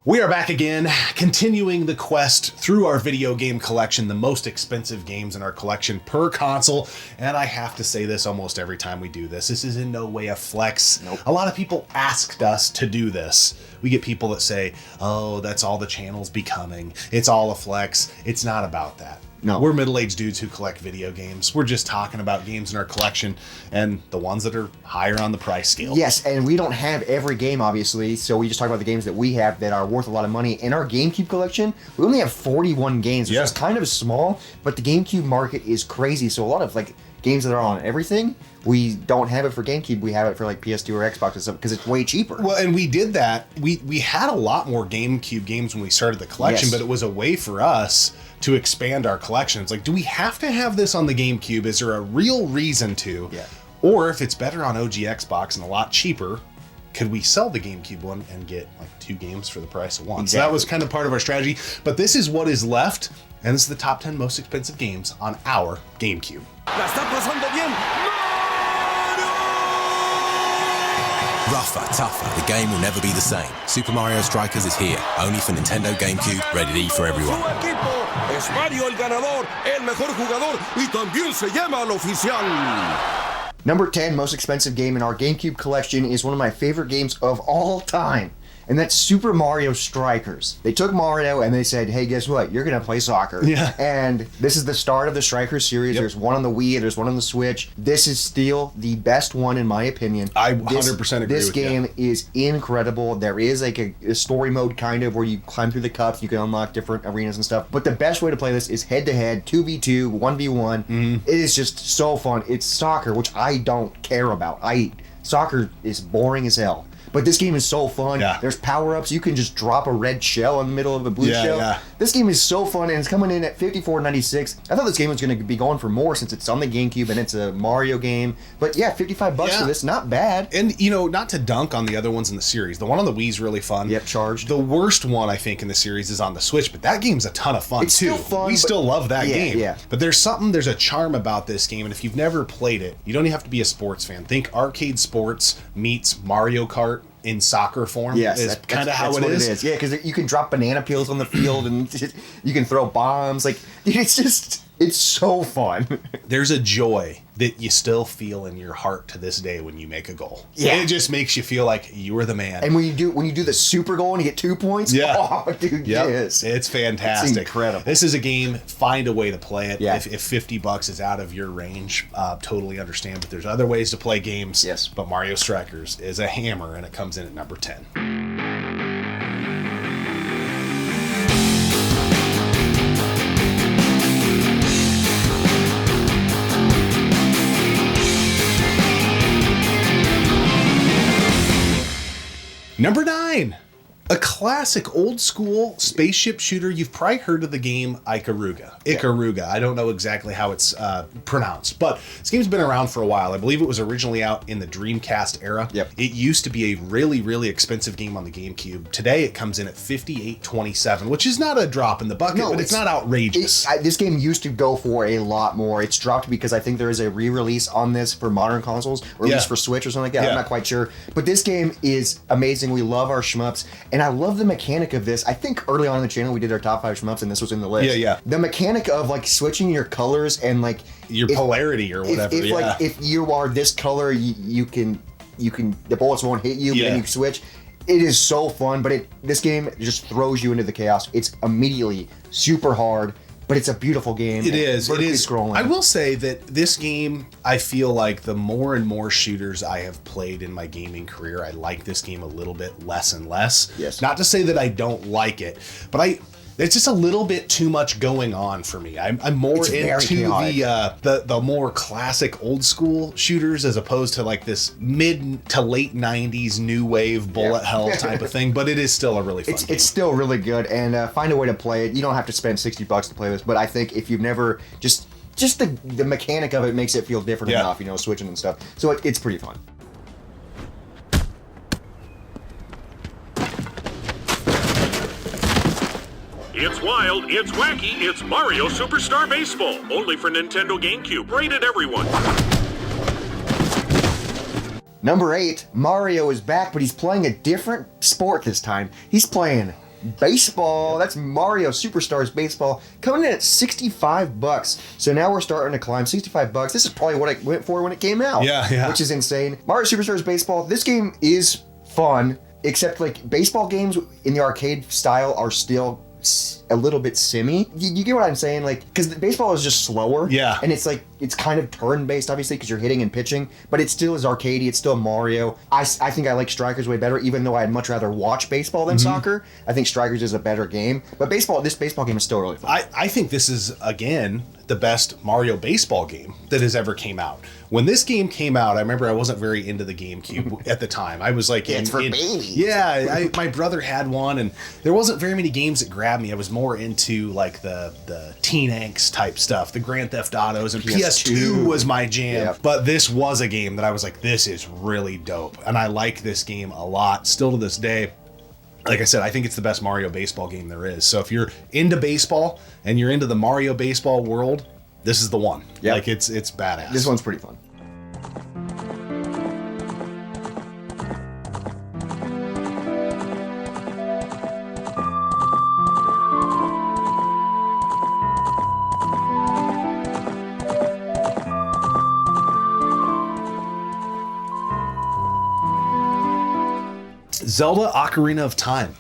We are back again, continuing the quest through our video game collection, the most expensive games in our collection per console. And I have to say this almost every time we do this. This is in no way a flex. Nope. A lot of people asked us to do this. We get people that say, oh, that's all the channel's becoming. It's all a flex. It's not about that. No. We're middle-aged dudes who collect video games. We're just talking about games in our collection and the ones that are higher on the price scale. Yes, and we don't have every game, obviously, so we just talk about the games that we have that are worth a lot of money. In our GameCube collection, we only have 41 games, which is kind of small, but the GameCube market is crazy, so a lot of games that are on everything, we don't have it for GameCube, we have it for PS2 or Xbox and stuff, because it's way cheaper. Well, and we did that. We had a lot more GameCube games when we started the collection, but it was a way for us to expand our collection. It's like, do we have to have this on the GameCube? Is there a real reason to? Yeah. Or if it's better on OG Xbox and a lot cheaper, could we sell the GameCube one and get 2 games for the price of one? Exactly. So that was kind of part of our strategy. But this is what is left, and this is the top 10 most expensive games on our GameCube. La está pasando bien. Rougher, tougher, the game will never be the same. Super Mario Strikers is here, only for Nintendo GameCube, ready for everyone. Su equipo es Mario el ganador, el mejor jugador y también se llama el oficial. Number 10 most expensive game in our GameCube collection is one of my favorite games of all time. And that's Super Mario Strikers. They took Mario and they said, hey, guess what? You're going to play soccer. Yeah. And this is the start of the Strikers series. Yep. There's one on the Wii, there's one on the Switch. This is still the best one in my opinion. I 100% agree with you. This game is incredible. There is a story mode kind of where you climb through the cups, you can unlock different arenas and stuff. But the best way to play this is head-to-head, 2v2, 1v1. It is just so fun. It's soccer, which I don't care about. Soccer is boring as hell. But this game is so fun. Yeah. There's power-ups. You can just drop a red shell in the middle of a blue shell. Yeah. This game is so fun, and it's coming in at $54.96. I thought this game was going to be going for more since it's on the GameCube and it's a Mario game. But yeah, $55 for this, not bad. And, not to dunk on the other ones in the series. The one on the Wii is really fun. Yep, charged. The worst one, I think, in the series is on the Switch, but that game's a ton of fun, it's too. Still fun, we still love that game. Yeah. But there's a charm about this game, and if you've never played it, you don't even have to be a sports fan. Think arcade sports meets Mario Kart in soccer form. Yes, is kind of how that's it what is. it is. Yeah, because you can drop banana peels on the field and you can throw bombs. It's so fun. There's a joy that you still feel in your heart to this day when you make a goal. Yeah. It just makes you feel like you were the man. And when you do the super goal and you get 2 points, oh, dude, yes. It's fantastic. It's incredible. This is a game, find a way to play it. Yeah. If $50 is out of your range, totally understand. But there's other ways to play games. Yes. But Mario Strikers is a hammer, and it comes in at number 10. Number 9, a classic old school spaceship shooter. You've probably heard of the game Ikaruga. Ikaruga. I don't know exactly how it's pronounced, but this game's been around for a while. I believe it was originally out in the Dreamcast era. Yep. It used to be a really, really expensive game on the GameCube. Today it comes in at $58.27, which is not a drop in the bucket, but it's not outrageous. This game used to go for a lot more. It's dropped because I think there is a re-release on this for modern consoles, or at least for Switch or something like that. I'm not quite sure. But this game is amazing. We love our shmups. And I love the mechanic of this. I think early on in the channel we did our top 5 shmups and this was in the list. Yeah. The mechanic of switching your colors and your polarity or whatever. If you are this color, you can the bullets won't hit you, but then you can switch. It is so fun, but this game just throws you into the chaos. It's immediately super hard. But it's a beautiful game. It is. Scrolling. I will say that this game, I feel like the more and more shooters I have played in my gaming career, I like this game a little bit less and less. Yes. Not to say that I don't like it, but there's just a little bit too much going on for me. I'm more into the more classic old school shooters as opposed to this mid to late 90s new wave bullet hell type of thing, but it is still a really fun game. It's still really good, and find a way to play it. You don't have to spend $60 to play this, but I think if you've never just the mechanic of it makes it feel different enough, switching and stuff. So it's pretty fun. It's wild, it's wacky, it's Mario Superstar Baseball. Only for Nintendo GameCube. Rated everyone. Number 8, Mario is back, but he's playing a different sport this time. He's playing Baseball. That's Mario Superstars Baseball coming in at $65. So now we're starting to climb. $65. This is probably what I went for when it came out. Yeah. Which is insane. Mario Superstars Baseball. This game is fun, except like baseball games in the arcade style are still a little bit simmy. You get what I'm saying? Like, because baseball is just slower. Yeah. And it's kind of turn-based, obviously, because you're hitting and pitching, but it still is arcadey. It's still Mario. I think I like Strikers way better, even though I'd much rather watch baseball than soccer. I think Strikers is a better game. But this baseball game is still really fun. I think this is, again, the best Mario baseball game that has ever came out. When this game came out, I remember I wasn't very into the GameCube at the time. I was like... it's for babies. Yeah, my brother had one, and there wasn't very many games that grabbed me. I was more into like the teen angst type stuff, the Grand Theft Autos, and PS2 was my jam. Yep. But this was a game that I was like, this is really dope. And I like this game a lot, still to this day. Like I said, I think it's the best Mario baseball game there is. So if you're into baseball and you're into the Mario baseball world, this is the one. Yep. Like it's badass. This one's pretty fun. Zelda Ocarina of Time,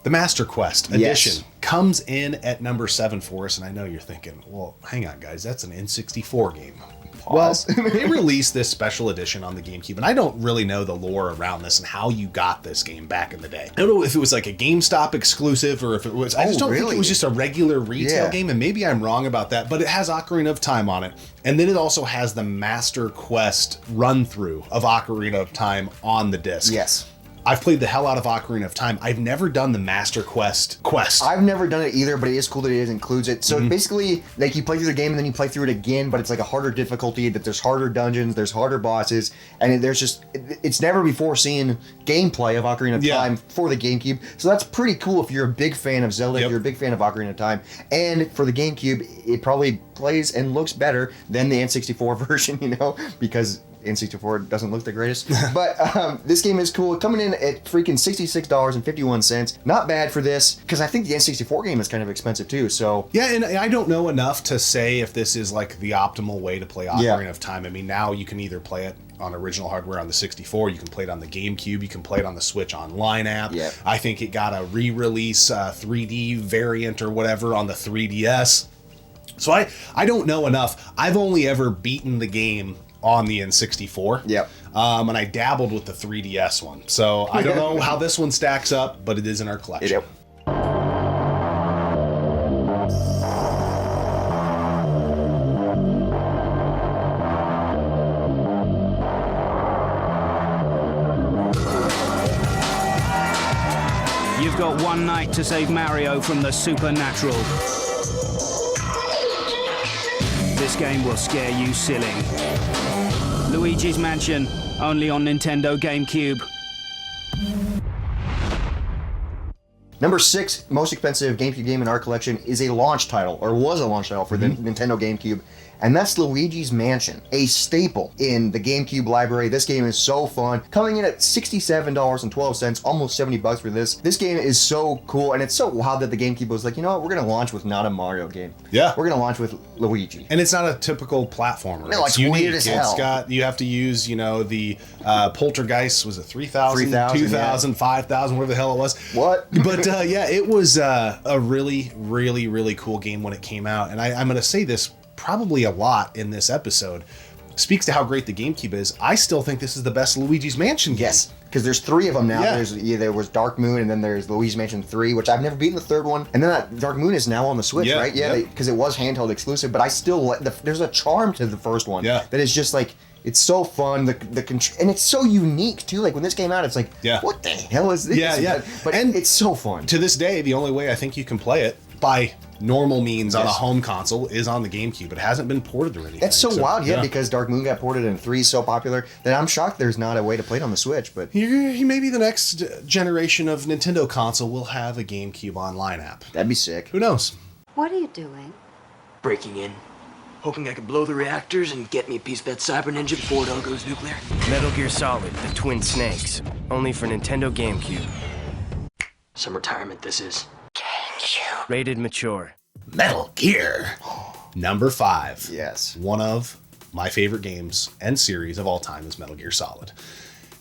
the Master Quest edition, comes in at number 7 for us. And I know you're thinking, well, hang on, guys, that's an N64 game. Pause. Well, they released this special edition on the GameCube, and I don't really know the lore around this and how you got this game back in the day. I don't know if it was like a GameStop exclusive or if it was... I just don't think it was just a regular retail game, and maybe I'm wrong about that, but it has Ocarina of Time on it. And then it also has the Master Quest run-through of Ocarina of Time on the disc. Yes. I've played the hell out of Ocarina of Time. I've never done the Master Quest. I've never done it either, but it is cool that it includes it. So basically, like, you play through the game and then you play through it again, but it's like a harder difficulty, that there's harder dungeons, there's harder bosses, and there's just, it's never before seen gameplay of Ocarina of Time for the GameCube. So that's pretty cool if you're a big fan of Zelda, if you're a big fan of Ocarina of Time. And for the GameCube, it probably plays and looks better than the N64 version, you know, because N64 doesn't look the greatest. But this game is cool. Coming in at freaking $66.51. Not bad for this, because I think the N64 game is kind of expensive too. So yeah, and I don't know enough to say if this is like the optimal way to play Ocarina of Time. I mean, now you can either play it on original hardware on the 64, you can play it on the GameCube, you can play it on the Switch Online app. Yep. I think it got a re-release 3D variant or whatever on the 3DS. So I don't know enough. I've only ever beaten the game on the N64. Yep. And I dabbled with the 3DS one. So I don't know how this one stacks up, but it is in our collection. Yep. You've got one night to save Mario from the supernatural. This game will scare you silly. Luigi's Mansion, only on Nintendo GameCube. Number 6 most expensive GameCube game in our collection is a launch title, or was a launch title for the Nintendo GameCube, and that's Luigi's Mansion, a staple in the GameCube library. This game is so fun. Coming in at $67.12, almost $70 for this. This game is so cool, and it's so wild that the GameCube was like, you know what, we're gonna launch with not a Mario game. Yeah. We're gonna launch with Luigi. And it's not a typical platformer. No, it's weird as hell. You have to use, you know, the Poltergeist, was it 3,000, 3,000, 2,000, 5,000, whatever the hell it was. What? But yeah, it was a really, really, really cool game when it came out. And I'm going to say this probably a lot in this episode. Speaks to how great the GameCube is. I still think this is the best Luigi's Mansion game. Yes, because there's 3 of them now. Yeah. There was Dark Moon, and then there's Luigi's Mansion 3, which I've never beaten the 3rd one. And then that Dark Moon is now on the Switch, right? Yeah, because it was handheld exclusive. But I still there's a charm to the first one. Yeah. That is just like, it's so fun. And it's so unique too. Like when this came out, it's like, what the hell is this? Yeah. But it's so fun. To this day, the only way I think you can play it by normal means on a home console is on the GameCube. It hasn't been ported or anything. That's so wild, because Dark Moon got ported and 3 is so popular that I'm shocked there's not a way to play it on the Switch. But maybe the next generation of Nintendo console will have a GameCube Online app. That'd be sick. Who knows? What are you doing? Breaking in. Hoping I could blow the reactors and get me a piece of that Cyber Ninja before it all goes nuclear. Metal Gear Solid, the Twin Snakes. Only for Nintendo GameCube. Some retirement this is. Rated mature. Metal Gear. Number 5. Yes. One of my favorite games and series of all time is Metal Gear Solid.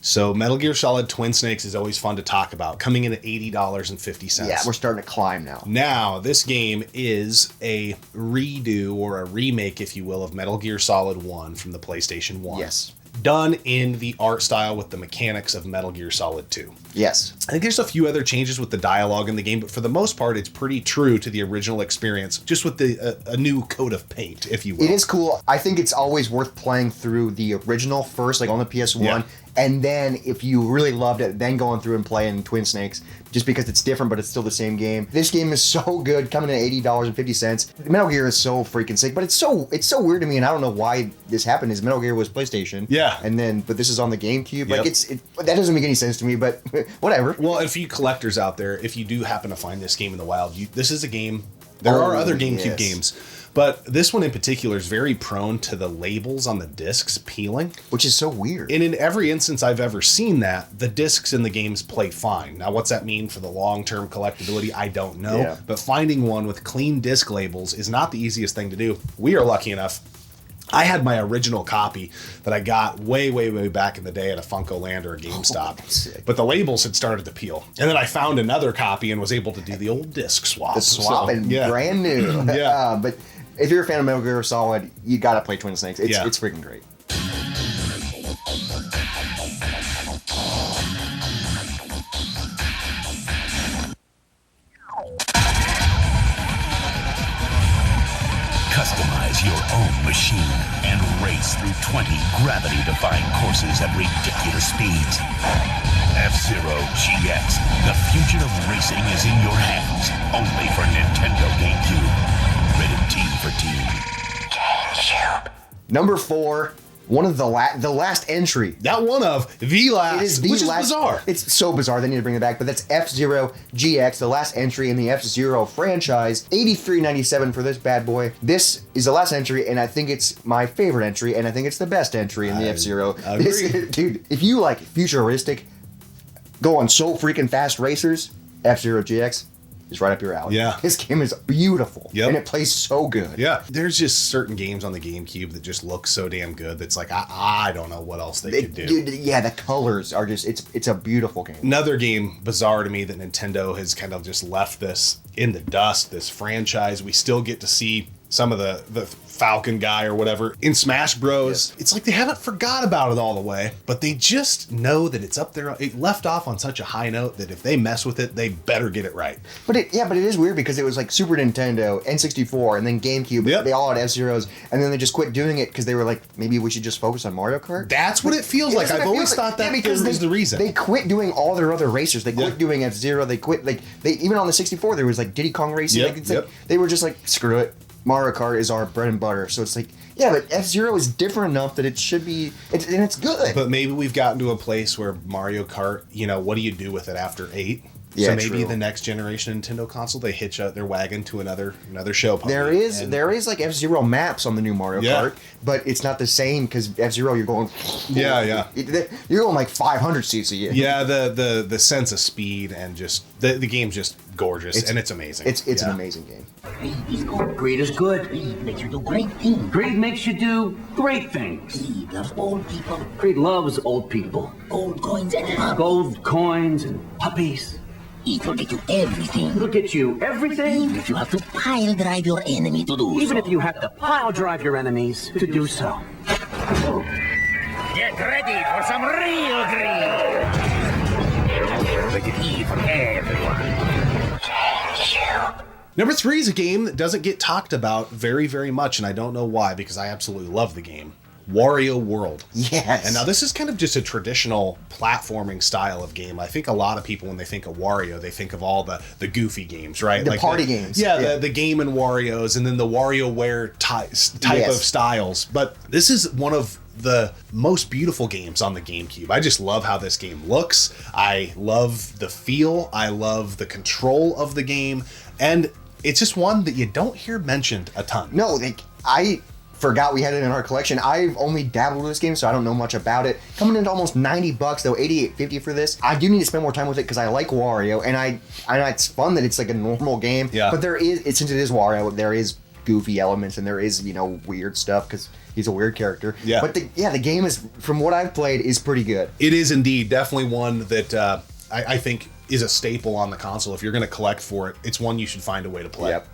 So Metal Gear Solid Twin Snakes is always fun to talk about, coming in at $80.50. Yeah, we're starting to climb now. Now, this game is a redo or a remake, if you will, of Metal Gear Solid 1 from the PlayStation 1. Yes. Done in the art style with the mechanics of Metal Gear Solid 2. Yes. I think there's a few other changes with the dialogue in the game, but for the most part, it's pretty true to the original experience, just with a new coat of paint, if you will. It is cool. I think it's always worth playing through the original first, like on the PS1. Yeah. And then if you really loved it, then going through and playing Twin Snakes, just because it's different, but it's still the same game. This game is so good, coming in at $80.50. Metal Gear is so freaking sick, but it's so weird to me, and I don't know why this happened. Is Metal Gear was PlayStation, yeah, but this is on the GameCube. Yep. Like that doesn't make any sense to me, but whatever. Well, and for you collectors out there, if you do happen to find this game in the wild, this is a game. There are other GameCube games. But this one in particular is very prone to the labels on the discs peeling. Which is so weird. And in every instance I've ever seen that, the discs in the games play fine. Now, what's that mean for the long-term collectability? I don't know. Yeah. But finding one with clean disc labels is not the easiest thing to do. We are lucky enough. I had my original copy that I got way, way, way back in the day at a Funko Land or a GameStop. But the labels had started to peel. And then I found another copy and was able to do the old disc swap. The swap and brand new. Yeah. But if you're a fan of Metal Gear Solid, you gotta play Twin Snakes. It's freaking great. Customize your own machine and race through 20 gravity-defying courses at ridiculous speeds. F-Zero GX. The future of racing is in your hands. Only for Nintendo GameCube. Rated T for Teen. GameCube. Number 4. One of the last entry. Not one of, the last, it is the which last, is bizarre. It's so bizarre, they need to bring it back, but that's F-Zero GX, the last entry in the F-Zero franchise. $83.97 for this bad boy. This is the last entry, and I think it's my favorite entry, and I think it's the best entry in the F-Zero. Dude, if you like futuristic, going so freaking fast racers, F-Zero GX is right up your alley. Yeah. This game is beautiful. Yep. And it plays so good. Yeah. There's just certain games on the GameCube that just look so damn good that's like, I don't know what else they could do. Dude, yeah, the colors are just, it's a beautiful game. Another game bizarre to me that Nintendo has kind of just left this in the dust, this franchise. We still get to see some of the Falcon guy or whatever in Smash Bros. Yes. It's like they haven't forgot about it all the way, but they just know that it's up there. It left off on such a high note that if they mess with it, they better get it right. But it is weird because it was like Super Nintendo, N64, and then GameCube. Yep. They all had F-Zeros, and then they just quit doing it because they were like, maybe we should just focus on Mario Kart. That's what it feels like. I've always thought that was the reason. They quit doing all their other racers. They quit doing F-Zero. They quit, like, they even on the 64, there was like Diddy Kong Racing. Like, they were just like, screw it. Mario Kart is our bread and butter. So it's like, yeah, but F-Zero is different enough that it should be, and it's good. But maybe we've gotten to a place where Mario Kart, what do you do with it after 8? Yeah, so maybe the next generation Nintendo console, they hitch up their wagon to another show. There is like F-Zero maps on the new Mario Kart, but it's not the same because F-Zero you're going. Yeah. You're going like 500 cc. Yeah, the sense of speed and just the game's just gorgeous and it's amazing. It's an amazing game. Greed is good. Greed makes you do great things. Greed makes you do great things. Greed loves old people. Greed loves old people. Gold coins and gold coins and puppies. It will get you everything. It'll get you everything. Even if you have to pile drive your enemy to do Even if you have to pile drive your enemies to do so. Get ready for some real greed. Rated E for everyone. Number 3 is a game that doesn't get talked about very, very much, and I don't know why, because I absolutely love the game. Wario World. Yes. And now this is kind of just a traditional platforming style of game. I think a lot of people, when they think of Wario, they think of all the goofy games, right? The party games. Yeah, the Game and Wario's, and then the WarioWare type of styles. But this is one of the most beautiful games on the GameCube. I just love how this game looks. I love the feel. I love the control of the game. And it's just one that you don't hear mentioned a ton. No, forgot we had it in our collection. I've only dabbled with this game, so I don't know much about it. Coming into almost $90 though, $88.50 for this. I do need to spend more time with it because I like Wario, and I it's fun that it's like a normal game. Yeah. But since it is Wario, there is goofy elements and there is weird stuff because he's a weird character. Yeah. But the game is, from what I've played, is pretty good. It is indeed definitely one that I think is a staple on the console. If you're going to collect for it, it's one you should find a way to play. Yep.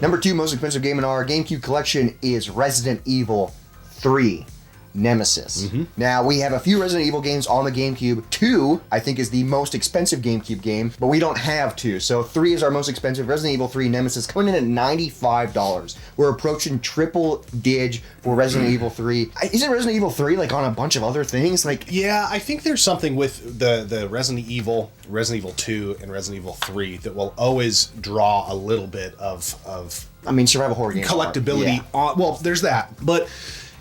Number 2 most expensive game in our GameCube collection is Resident Evil 3 Nemesis. Now, we have a few Resident Evil games on the GameCube. 2, I think, is the most expensive GameCube game, but we don't have 2. So 3 is our most expensive. Resident Evil 3 Nemesis coming in at $95. We're approaching triple dig for Resident Evil 3. Isn't Resident Evil 3 like on a bunch of other things? Yeah, I think there's something with the Resident Evil 2, and Resident Evil 3 that will always draw a little bit of survival horror games. Collectability. Yeah. Well, there's that. But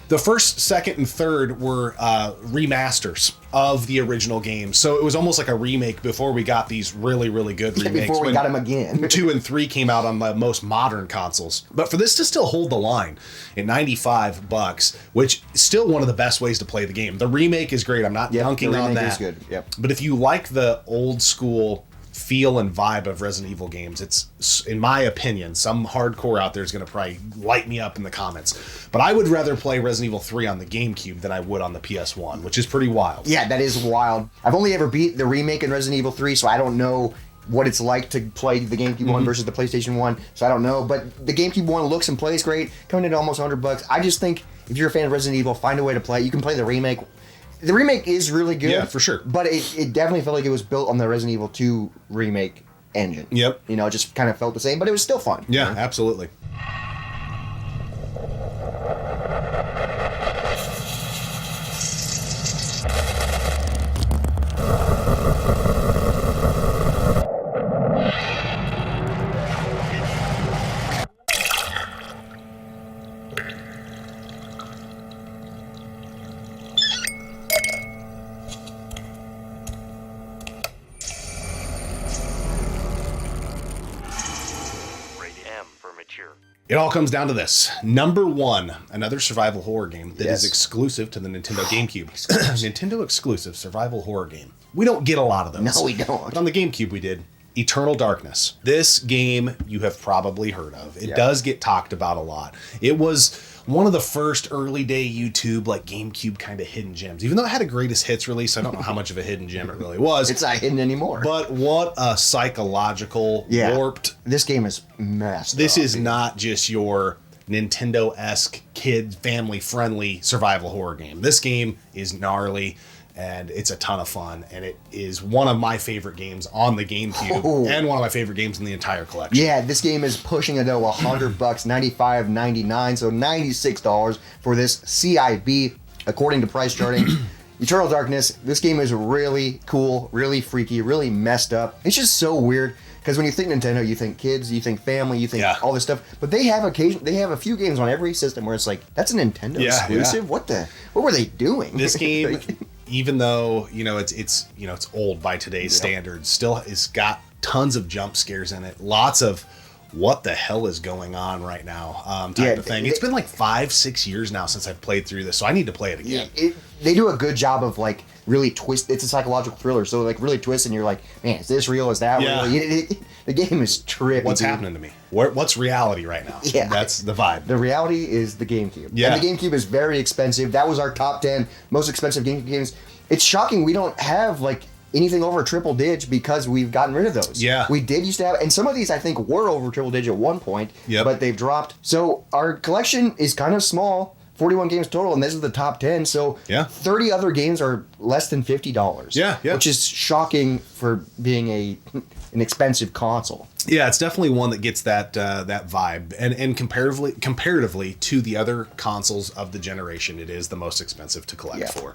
the first, second, and third were remasters of the original game. So it was almost like a remake before we got these really, really good remakes. Before we got them again. 2 and 3 came out on the most modern consoles. But for this to still hold the line at $95, which is still one of the best ways to play the game. The remake is great. I'm not dunking on that. The remake is good. Yep. But if you like the old school feel and vibe of Resident Evil games, it's, in my opinion, some hardcore out there is going to probably light me up in the comments, but I would rather play Resident Evil 3 on the GameCube than I would on the PS1, which is pretty wild. Yeah, that is wild. I've only ever beat the remake in Resident Evil 3, so I don't know what it's like to play the GameCube one versus the PlayStation 1, so I don't know, but the GameCube one looks and plays great, coming in at almost $100. I just think if you're a fan of Resident Evil, find a way to play it. You can play the remake. The remake is really good. Yeah, for sure. But it definitely felt like it was built on the Resident Evil 2 remake engine. Yep. It just kind of felt the same, but it was still fun. Yeah, absolutely. It all comes down to this. Number 1, another survival horror game that is exclusive to the Nintendo GameCube. Nintendo exclusive survival horror game. We don't get a lot of those. No, we don't. But on the GameCube we did. Eternal Darkness. This game you have probably heard of. It does get talked about a lot. It was one of the first early day YouTube, like GameCube kind of hidden gems. Even though it had a greatest hits release, I don't know how much of a hidden gem it really was. It's not hidden anymore. But what a psychological, warped. This game is messed This up, is not just your Nintendo-esque, kid, family-friendly survival horror game. This game is gnarly, and it's a ton of fun, and it is one of my favorite games on the GameCube, and one of my favorite games in the entire collection. Yeah, this game is pushing it to $100, $95.99, so $96 for this CIB, according to price charting. Eternal Darkness, this game is really cool, really freaky, really messed up. It's just so weird, because when you think Nintendo, you think kids, you think family, you think all this stuff, but they have a few games on every system where it's like, that's a Nintendo exclusive? Yeah. What were they doing? This game... Even though it's old by today's standards, still has got tons of jump scares in it. Lots of what the hell is going on right now type of thing. It's been like 5-6 years now since I've played through this, so I need to play it again. They do a good job of like really twist. It's a psychological thriller, so like really twist, and you're like, man, is this real? Is that real? The game is trippy. What's happening to me? What's reality right now? Yeah, that's the vibe. The reality is the GameCube. Yeah, and the GameCube is very expensive. That was our top 10 most expensive GameCube games. It's shocking we don't have like anything over triple dig because we've gotten rid of those. Yeah, we did used to have, and some of these I think were over triple dig at one point, but they've dropped. So our collection is kind of small. 41 games total, and this is the top 10. So 30 other games are less than $50. Yeah. Which is shocking for being an expensive console. Yeah, it's definitely one that gets that vibe, and comparatively to the other consoles of the generation, it is the most expensive to collect for.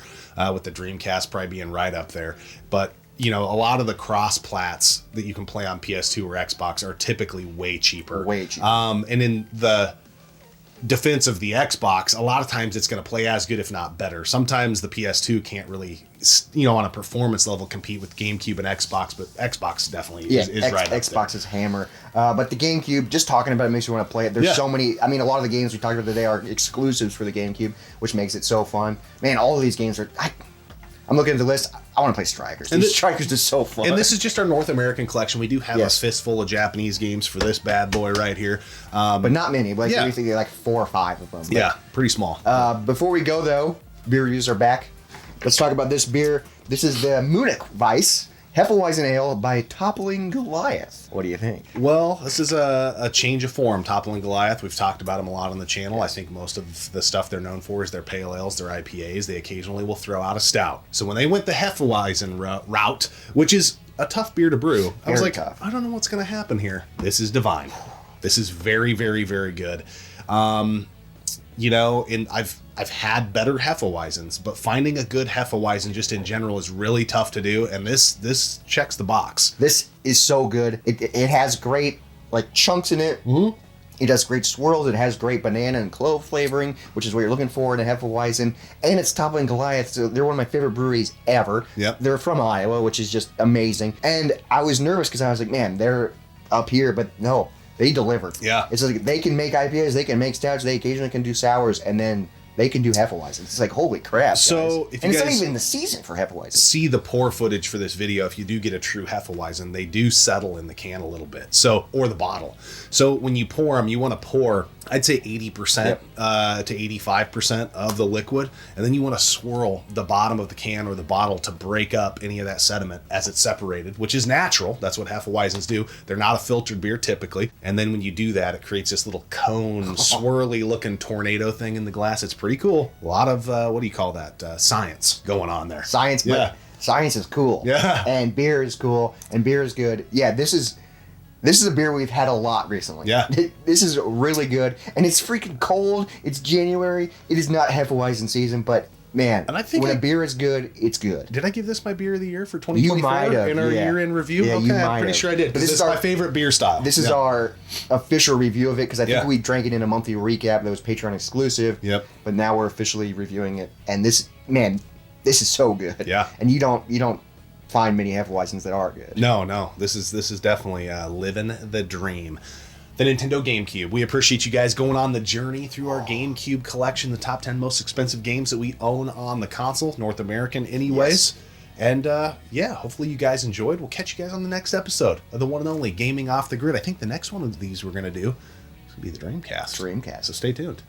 With the Dreamcast probably being right up there, but a lot of the cross plats that you can play on PS2 or Xbox are typically way cheaper. And in the defense of the Xbox, a lot of times it's going to play as good, if not better. Sometimes the PS2 can't really, on a performance level, compete with GameCube and Xbox, but Xbox definitely is right up there. Xbox is hammer. But the GameCube, just talking about it makes you want to play it. There's so many. I mean, a lot of the games we talked about today are exclusives for the GameCube, which makes it so fun. Man, all of these games are. I'm looking at the list. I want to play Strikers. Strikers is so fun. And this is just our North American collection. We do have a fistful of Japanese games for this bad boy right here. But not many. Like, we think like 4 or 5 of them. But, pretty small. Before we go, though, beer reviews are back. Let's talk about this beer. This is the Munich Weiss Hefeweizen Ale by Toppling Goliath. What do you think? Well, this is a change of form. Toppling Goliath, we've talked about them a lot on the channel. I think most of the stuff they're known for is their pale ales, their IPAs. They occasionally will throw out a stout. So when they went the Hefeweizen route, which is a tough beer to brew, I was like, tough. I don't know what's going to happen here. This is divine. This is very, very, very good. And I've had better Hefeweizens, but finding a good Hefeweizen just in general is really tough to do, and this checks the box. This is so good. It has great chunks in it. Mm-hmm. It has great swirls. It has great banana and clove flavoring, which is what you're looking for in a Hefeweizen. And it's Toppling Goliath, so they're one of my favorite breweries ever. Yep. They're from Iowa, which is just amazing. And I was nervous because I was like, man, they're up here, but no. They deliver. Yeah. It's like they can make IPAs, they can make stouts, they occasionally can do sours, and then they can do Hefeweizens. It's like, holy crap, guys. So if you and it's guys not even the season for Hefeweizen. See the pour footage for this video, if you do get a true Hefeweizen, they do settle in the can a little bit. So, or the bottle. So when you pour them, you want to pour, I'd say 80% to 85% of the liquid, and then you want to swirl the bottom of the can or the bottle to break up any of that sediment as it's separated, which is natural. That's what Hefeweizens do. They're not a filtered beer typically. And then when you do that, it creates this little cone, swirly looking tornado thing in the glass. It's pretty cool. A lot of, what do you call that? Science going on there. Science, but science is cool. Yeah. And beer is cool, and beer is good. Yeah, this is a beer we've had a lot recently. Yeah. This is really good, and it's freaking cold. It's January. It is not Hefeweizen season, but man, and I think when a beer is good, it's good. Did I give this my beer of the year for 2024 you might have, in our year-end review? Yeah, okay, I'm pretty sure I did. This is my favorite beer style. This is our official review of it, because I think we drank it in a monthly recap that was Patreon exclusive. Yep. But now we're officially reviewing it, and this is so good. Yeah. And you don't find many Hefeweizens that are good. No. This is definitely living the dream. The Nintendo GameCube. We appreciate you guys going on the journey through our GameCube collection, the top 10 most expensive games that we own on the console, North American anyways. Yes. And hopefully you guys enjoyed. We'll catch you guys on the next episode of the one and only Gaming Off the Grid. I think the next one of these we're going to do is going to be the Dreamcast. Dreamcast. So stay tuned.